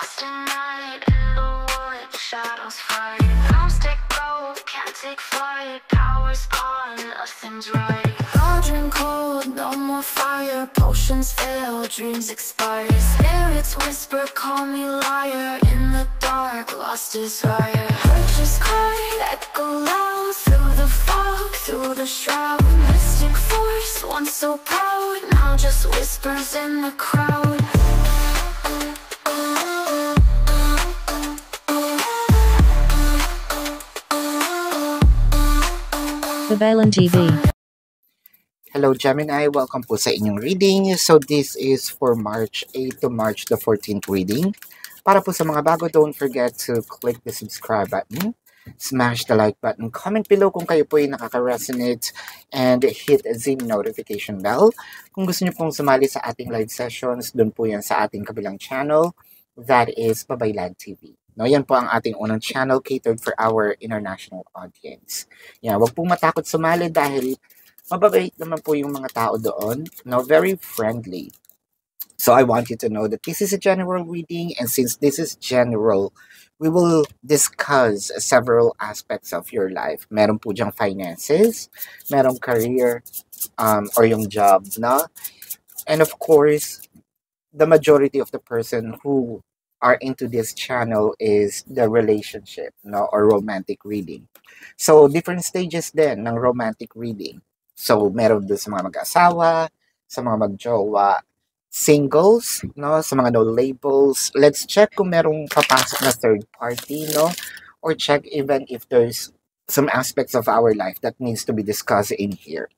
lost in night, in the wood, shadows fight. Arms take gold, can't take flight. Power's gone, nothing's right. Cauldron cold, no more fire. Potions fail, dreams expire. Spirits whisper, call me liar. In the dark, lost desire. Purchase cry, echo loud. Through the fog, through the shroud. Mystic force, once so proud, now just whispers in the crowd. Babalan TV. Hello Gemini, welcome po sa inyong reading. So this is for March 8 to March the 14th reading. Para po sa mga bago, don't forget to click the subscribe button, smash the like button, comment below kung kayo po ay nakaka-resonate, and hit the notification bell. Kung gusto niyo pong sumali sa ating live sessions, doon po yan sa ating kabilang channel, that is Babaylan TV. No, yan po ang ating unang channel catered for our international audience. Yan, wag pong matakot sumali dahil mababait naman po yung mga tao doon. No, very friendly. So I want you to know that this is a general reading, and since this is general, we will discuss several aspects of your life. Meron po diyang finances, merong career, or yung job, no? And of course, the majority of the person who are into this channel is the relationship, no, or romantic reading. So different stages din ng romantic reading. So meron doon sa mga mag-asawa, sa mga mag-jowa, singles, no, sa mga no labels. Let's check kung merong papasok na third party, no, or check even if there's some aspects of our life that needs to be discussed in here.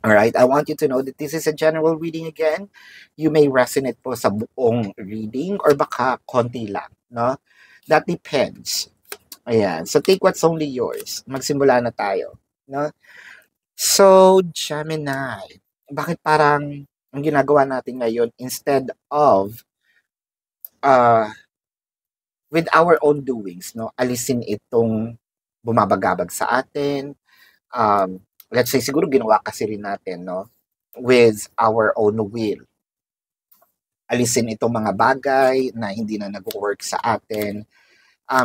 Alright, I want you to know that this is a general reading again. You may resonate po sa buong reading or baka konti lang, no? That depends. Ayan, so take what's only yours. Magsimula na tayo, no? So, Gemini, bakit parang ang ginagawa natin ngayon instead of with our own doings, no? Alisin itong bumabagabag sa atin, let's say siguro ginawa kasi rin natin, no, with our own will. Alisin itong mga bagay na hindi na nag-work sa atin.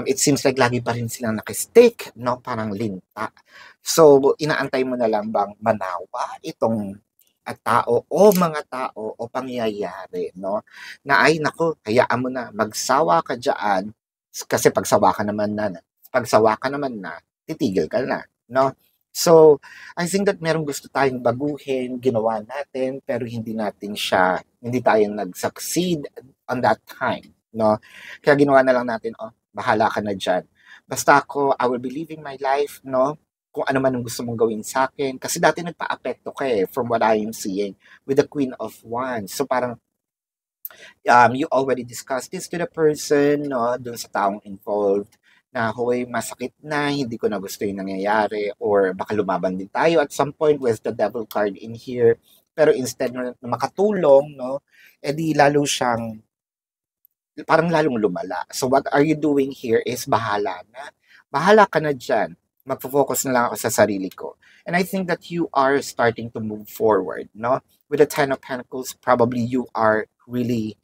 It seems like lagi pa rin silang nakastick, no, parang linta. So, inaantay mo na lang bang manawa itong tao o mga tao o pangyayari, no, na ay nako, hayaan mo na, magsawa ka dyan, kasi pagsawa ka naman na, titigil ka na, no? So, I think that merong gusto tayong baguhin, ginawa natin, pero hindi tayo nag-succeed on that time, no? Kaya ginawa na lang natin, bahala ka na dyan. Basta ako, I will be living my life, no? Kung ano man ang gusto mong gawin sa akin. Kasi dati nagpa-apekto ka from what I am seeing with the Queen of Wands. So, parang, you already discussed this to the person, no? Dun sa taong involved, na hoy, masakit na, hindi ko na gusto yung nangyayari, or baka lumaban din tayo at some point with the devil card in here, pero instead na makatulong, no, edi lalo siyang, parang lalong lumala. So what are you doing here is bahala ka na dyan, magpo-focus na lang ako sa sarili ko. And I think that you are starting to move forward, no, with the Ten of Pentacles. Probably you are really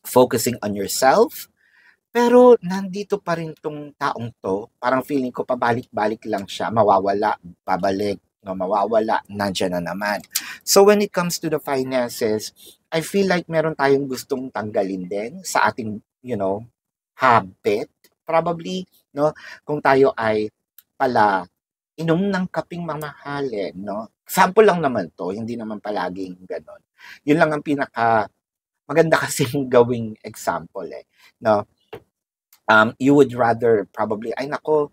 focusing on yourself. Pero nandito pa rin tong taong to, parang feeling ko pabalik-balik lang siya, mawawala, pabalik, no, mawawala, nandiyan na naman. So when it comes to the finances, I feel like meron tayong gustong tanggalin din sa ating, habit. Probably, no, kung tayo ay pala inom ng kaping mamahalin, no. Sample lang naman to, hindi naman palaging ganon. Yun lang ang pinaka maganda kasing gawing example, no. You would rather probably, ay nako,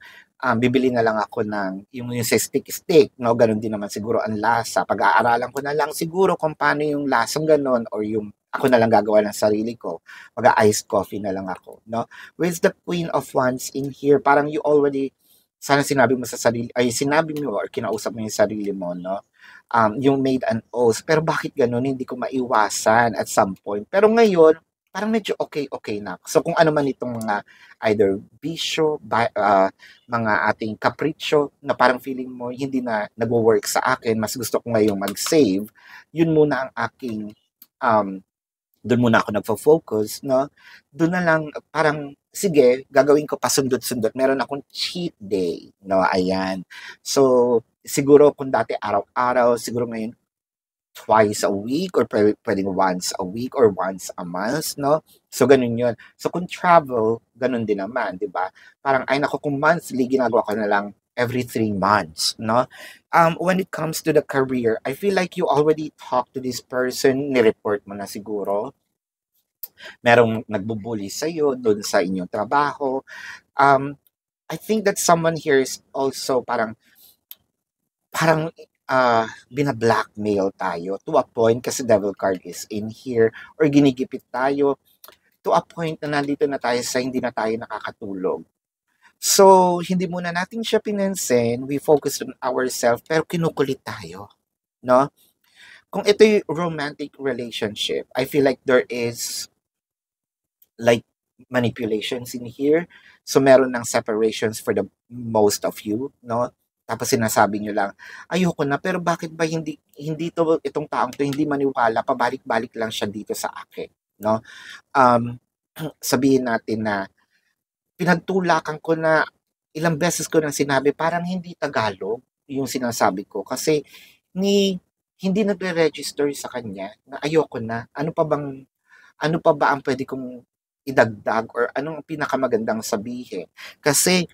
bibili na lang ako ng yung sa stick, no, ganun din naman siguro ang lasa. Pag-aaralan ko na lang siguro kung paano yung lasang ganun, or yung ako na lang gagawa ng sarili ko. Mag-iced coffee na lang ako, no. With the Queen of Wands in here, parang you already, sana sinabi mo or kinausap mo yung sarili mo, no. Yung made an oath, pero bakit ganun, hindi ko maiwasan at some point. Pero ngayon, parang medyo okay na. So kung ano man itong mga either bisyo, mga ating kapritsyo na parang feeling mo hindi na nagwo-work sa akin, mas gusto ko ngayong mag-save, yun muna ang aking doon muna ako nagfo-focus, no? Doon na lang, parang, sige, gagawin ko pasundot-sundot. Meron akong cheat day, no? Ayan. So, siguro kung dati araw-araw, siguro ngayon twice a week or pwedeng once a week or once a month, no? So, ganun yun. So, kung travel, ganun din naman, di ba? Parang, ay nako, kung monthly, ginagawa ko na lang every 3 months, no? When it comes to the career, I feel like you already talked to this person, ni-report mo na siguro, merong nagbubuli sa'yo doon sa inyong trabaho. I think that someone here is also parang bina-blackmail tayo to a point kasi devil card is in here or ginigipit tayo to a point na nandito na tayo sa hindi na tayo nakakatulog. So, hindi muna natin siya pinansin, we focus on ourselves, pero kinukulit tayo, no? Kung ito yung romantic relationship, I feel like there is like manipulations in here. So, meron ng separations for the most of you, no? Tapos sinasabi nyo lang, ayoko na, pero bakit ba hindi itong taong to hindi maniwala, pabalik-balik lang siya dito sa akin, no? Sabihin natin na pinagtulakan ko na ilang beses ko nang sinabi, parang hindi Tagalog yung sinasabi ko kasi hindi nagre-register sa kanya na ayoko na. Ano pa ba ang pwede kong idagdag or anong pinakamagandang sabihin? Kasi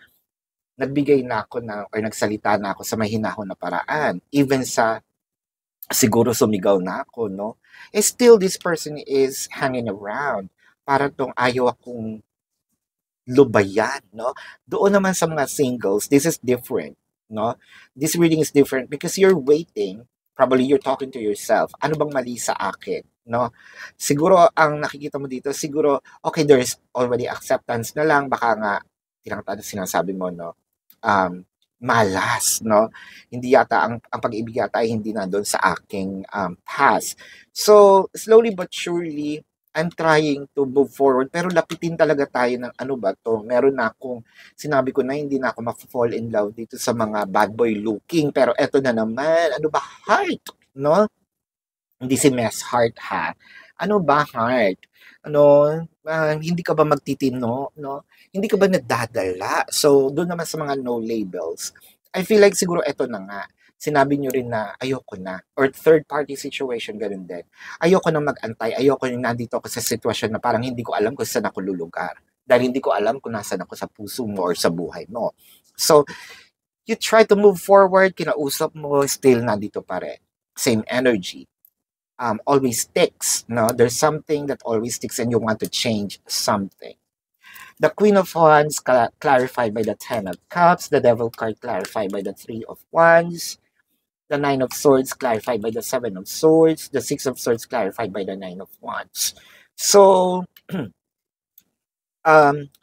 nagbigay na ako or nagsalita na ako sa mahinahon na paraan. Even sa siguro sumigaw na ako, no? Still this person is hanging around. Para tong ayaw akong lubayan, no? Doon naman sa mga singles, this is different, no? This reading is different because you're waiting, probably you're talking to yourself, ano bang mali sa akin, no? Siguro, ang nakikita mo dito, siguro, okay, there's already acceptance na lang, baka nga, sinasabi mo, no? Malas, no? Hindi yata, ang pag-ibig yata ay hindi na doon sa aking past. So, slowly but surely, I'm trying to move forward, pero lapitin talaga tayo ng ano ba to? Meron na akong, sinabi ko na hindi na ako ma-fall in love dito sa mga bad boy looking, pero eto na naman, ano ba, heart, no? Hindi si Mess Heart, ha? Ano ba, heart? Hindi ka ba magtitino, no? Hindi ka ba nadadala? So, doon naman sa mga no labels, I feel like siguro eto na nga, sinabi nyo rin na ayoko na, or third party situation, ganun din. Ayoko na mag-antay, ayoko na nandito ako sa sitwasyon na parang hindi ko alam kung saan ako lulugar. Dahil hindi ko alam kung nasaan ako sa puso mo or sa buhay mo. So, you try to move forward, kinausap mo, still nandito pa rin. Same energy. Always sticks, no? There's something that always sticks and you want to change something. The Queen of Wands clarified by the Ten of Cups, the Devil card clarified by the Three of Wands, the Nine of Swords clarified by the Seven of Swords, the Six of Swords clarified by the Nine of Wands. So,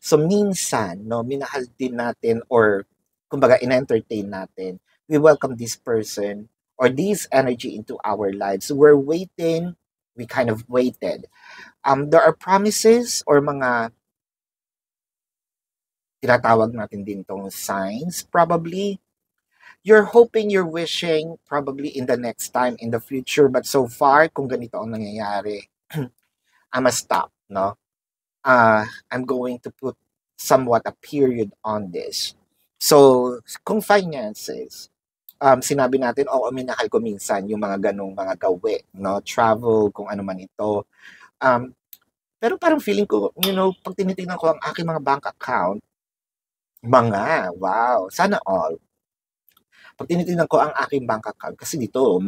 so minsan, no, minahal din natin or kumbaga in-entertain natin, we welcome this person or this energy into our lives. We're waiting, we kind of waited. There are promises or mga tinatawag natin din tong signs, probably. You're hoping, you're wishing, probably in the next time, in the future, but so far, kung ganito ang nangyayari, I'm a stop, no? I'm going to put somewhat a period on this. So, kung finances, sinabi natin, oo, minahal ko minsan yung mga ganong mga gawi, no? Travel, kung ano man ito. Pero parang feeling ko, pag tinitingnan ko ang aking mga bank account, wow, sana all. Pag tinitingnan ko ang aking bank account, kasi dito,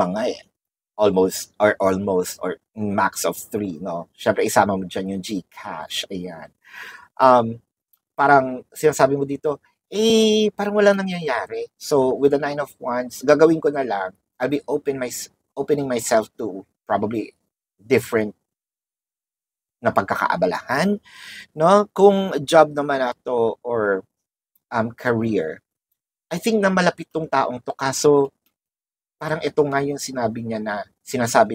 almost or max of 3, no? Syempre, isama mo dyan yung GCash, ayan. Parang sinasabi mo dito, parang walang nangyayari. So, with the Nine of Wands, gagawin ko na lang, I'll be opening myself to probably different na pagkakaabalahan, no? Kung job naman ato or career, I think na malapit tong taong to, kaso parang ito nga yung sinasabi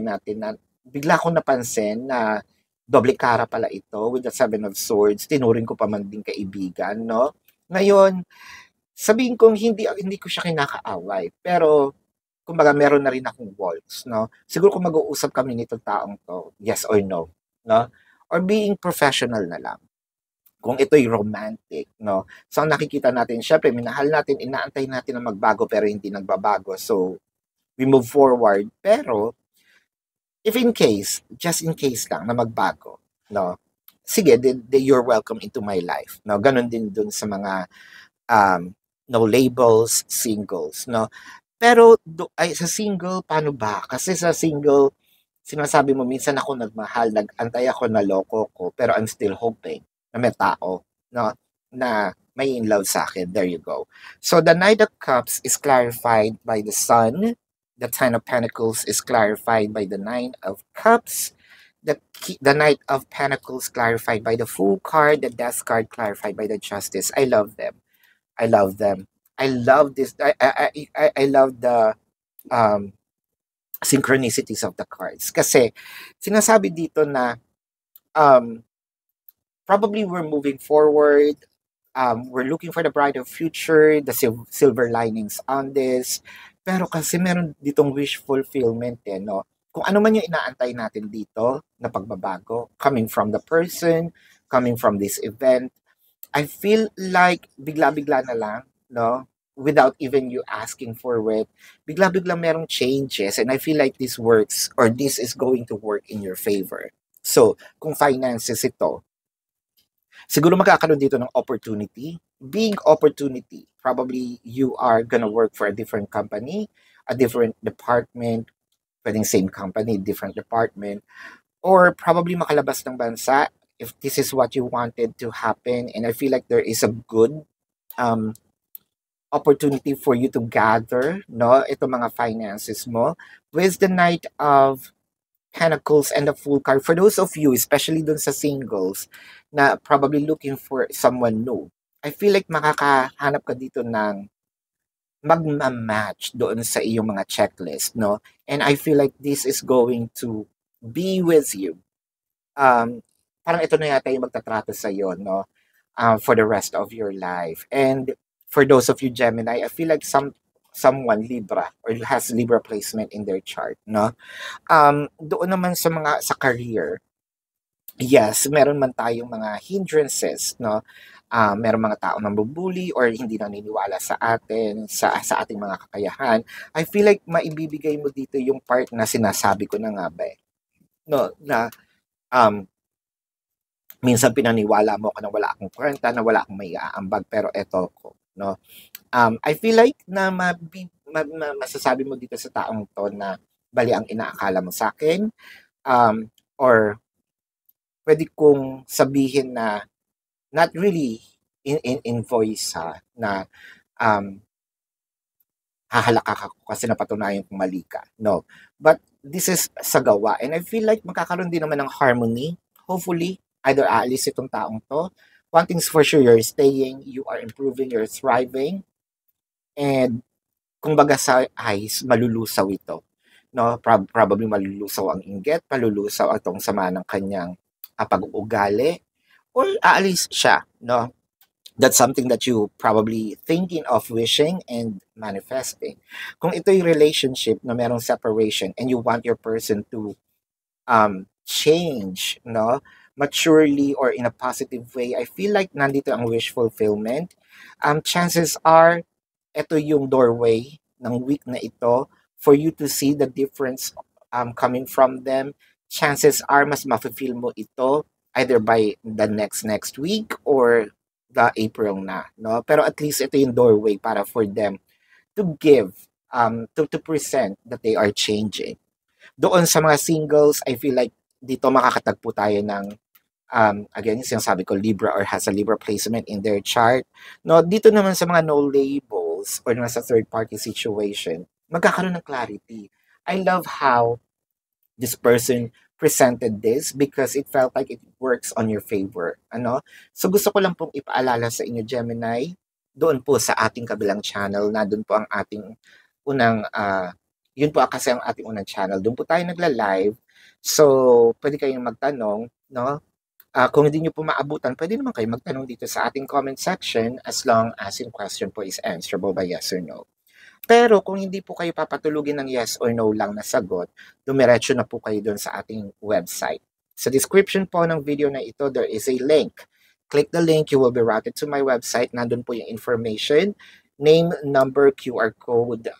natin na bigla akong napansin na doble cara pala ito with the Seven of Swords, tinuring ko pa man din kaibigan, no? Ngayon, sabihin kong hindi ko siya kinakaaway, pero kumbaga meron na rin akong walls, no? Siguro kung mag-uusap kami nitong taong to, yes or no, no? Or being professional na lang. Kung ito'y romantic, no? So, ang nakikita natin, syempre, minahal natin, inaantay natin na magbago pero hindi nagbabago. So, we move forward. Pero, if in case, just in case lang na magbago, no? Sige, you're welcome into my life. No? Ganon din dun sa mga no labels, singles, no? Pero ay sa single paano ba? Kasi sa single sinasabi mo minsan ako nagmahal, nag-antay ako na loko ko, pero I'm still hoping na may tao, no? Na may in love sa akin. There you go. So the Knight of Cups is clarified by the Sun. The Ten of Pentacles is clarified by the Nine of Cups. The Knight of Pentacles clarified by the Fool card. The Death card clarified by the Justice. I love them. I love them. I love this. I love the synchronicities of the cards. Kasi sinasabi dito na probably we're moving forward. We're looking for the brighter future, the silver linings on this. Pero kasi meron ditong wish fulfillment no? Kung ano man yung inaantay natin dito na pagbabago, coming from the person, coming from this event, I feel like bigla-bigla na lang, no? Without even you asking for it, bigla-bigla merong changes and I feel like this works or this is going to work in your favor. So, kung finances ito, siguro magkakaroon dito ng opportunity. Big opportunity. Probably you are gonna work for a different company, a different department, pwedeng same company, different department, or probably makalabas ng bansa if this is what you wanted to happen. And I feel like there is a good opportunity for you to gather, no, ito mga finances mo with the Knight of Pentacles and the Fool card. For those of you, especially dun sa singles, na probably looking for someone new, I feel like makakahanap ka dito ng magma-match doon sa iyong mga checklist, no? And I feel like this is going to be with you. Parang ito na yata yung magtatrato sa iyo, no? For the rest of your life. And for those of you Gemini, I feel like someone Libra or has Libra placement in their chart, no? Doon naman sa career, yes, meron man tayong mga hindrances, no? Meron mga tao nang bubuli or hindi naniniwala sa atin, sa ating mga kakayahan. I feel like maibibigay mo dito yung part na sinasabi ko na nga ba no, na minsan pinaniwala mo ako na wala akong kwenta, na wala akong maiaambag, pero eto ko, no? I feel like na masasabi mo dito sa taong to na bali ang inaakala mo sa akin, or pwede kong sabihin na not really in voice na hahalaka ka kasi napatunayan kong mali ka. No. But this is sa gawa. And I feel like magkakaroon din naman ng harmony. Hopefully, either aalis itong taong to. One thing's for sure, you're staying, you are improving, you're thriving. And kung baga sa eyes, malulusaw ito. No, probably malulusaw ang inggit, malulusaw itong sama ng kanyang pag-uugali, or aalis siya, no? That's something that you probably thinking of wishing and manifesting. Kung ito'y relationship na merong separation and you want your person to change, no, maturely or in a positive way, I feel like nandito ang wish fulfillment. Chances are, ito yung doorway ng week na ito for you to see the difference coming from them. Chances are, mas ma-fulfill mo ito either by the next week or the April na, no? Pero at least ito yung doorway para for them to give, to present that they are changing. Doon sa mga singles, I feel like dito makakatagpo tayo ng, again, yung sinasabi ko, Libra or has a Libra placement in their chart. No, dito naman sa mga no labels or nasa third-party situation, magkakaroon ng clarity. I love how this person presented this because it felt like it works on your favor. Ano? So gusto ko lang pong ipaalala sa inyo, Gemini, doon po sa ating kabilang channel, na doon po ang ating unang, yun po kasi ang ating unang channel. Doon po tayo nagla-live. So, pwede kayong magtanong, no? Kung hindi nyo po maabutan, pwede naman kayo magtanong dito sa ating comment section as long as yung question po is answerable by yes or no. Pero kung hindi po kayo papatulugin ng yes or no lang na sagot, dumiretso na po kayo doon sa ating website. Sa description po ng video na ito, there is a link. Click the link, you will be routed to my website. Nandun po yung information, name, number, QR code,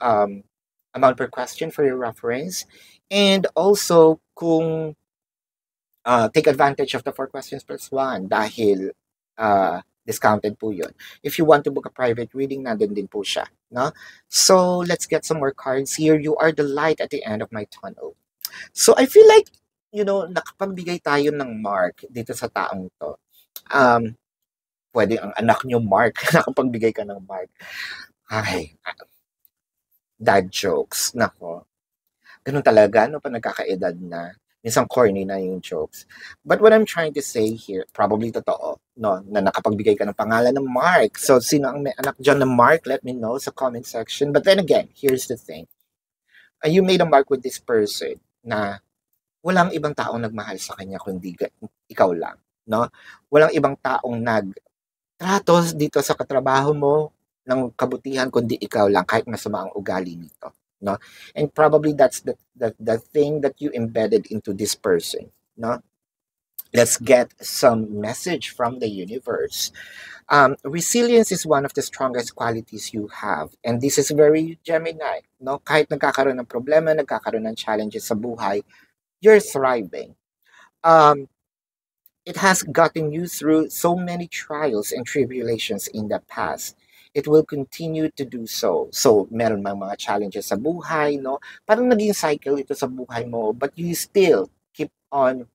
amount per question for your reference. And also, kung take advantage of the 4 questions plus 1 dahil discounted po yun. If you want to book a private reading, nandun din po siya. No? So, let's get some more cards here. You are the light at the end of my tunnel. So, I feel like, nakapagbigay tayo ng mark dito sa taong to. Pwede ang anak nyo mark, nakapagbigay ka ng mark. Ay, dad jokes. Nako. Ganun talaga, pa nagkakaedad na. Minsan corny na yung jokes. But what I'm trying to say here, probably totoo, no, na nakapagbigay ka ng pangalan ng Mark. So, sino ang may anak dyan ng Mark? Let me know sa comment section. But then again, here's the thing. You made a mark with this person na walang ibang taong nagmahal sa kanya kundi ikaw lang, no? Walang ibang taong nagtrato dito sa katrabaho mo ng kabutihan kundi ikaw lang kahit masama ang ugali nito. No? And probably that's the thing that you embedded into this person. No? Let's get some message from the universe. Resilience is one of the strongest qualities you have. And this is very Gemini. No? Kahit nagkakaroon ng problema, nagkakaroon ng challenges sa buhay, you're thriving. It has gotten you through so many trials and tribulations in the past. It will continue to do so. So, meron mga challenges sa buhay, no? Parang naging cycle ito sa buhay mo, but you still keep on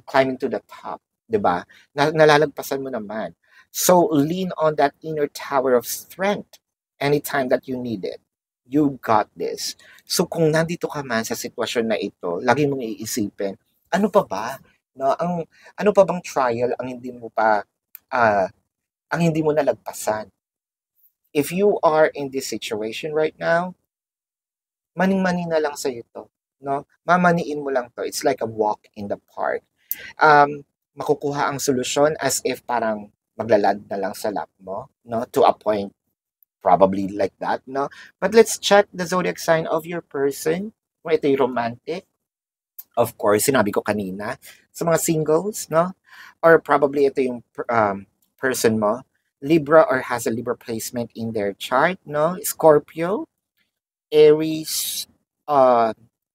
climbing to the top, diba? Nalalagpasan mo naman. So, lean on that inner tower of strength anytime that you need it. You got this. So, kung nandito ka man sa sitwasyon na ito, lagi mong iisipin, ano pa ba? No? Ano pa bang trial ang hindi mo nalagpasan? If you are in this situation right now, maning-mani na lang sa'yo to. No? Mamaniin mo lang to. It's like a walk in the park. Makukuha ang solusyon as if parang maglalad na lang sa lap mo, no? To a point, probably like that, no? But let's check the zodiac sign of your person. Kung ito'y romantic, of course, sinabi ko kanina, sa mga singles, no? Or probably ito yung person mo, Libra or has a Libra placement in their chart, no? Scorpio, Aries,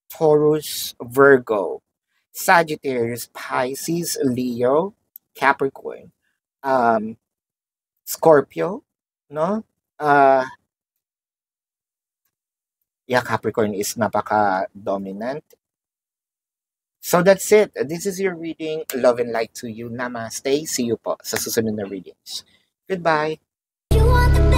Taurus, Virgo, Sagittarius, Pisces, Leo, Capricorn, Scorpio, no? Capricorn is napaka-dominant. So that's it. This is your reading. Love and light to you. Namaste. See you po sa susunod na readings. Goodbye. You want the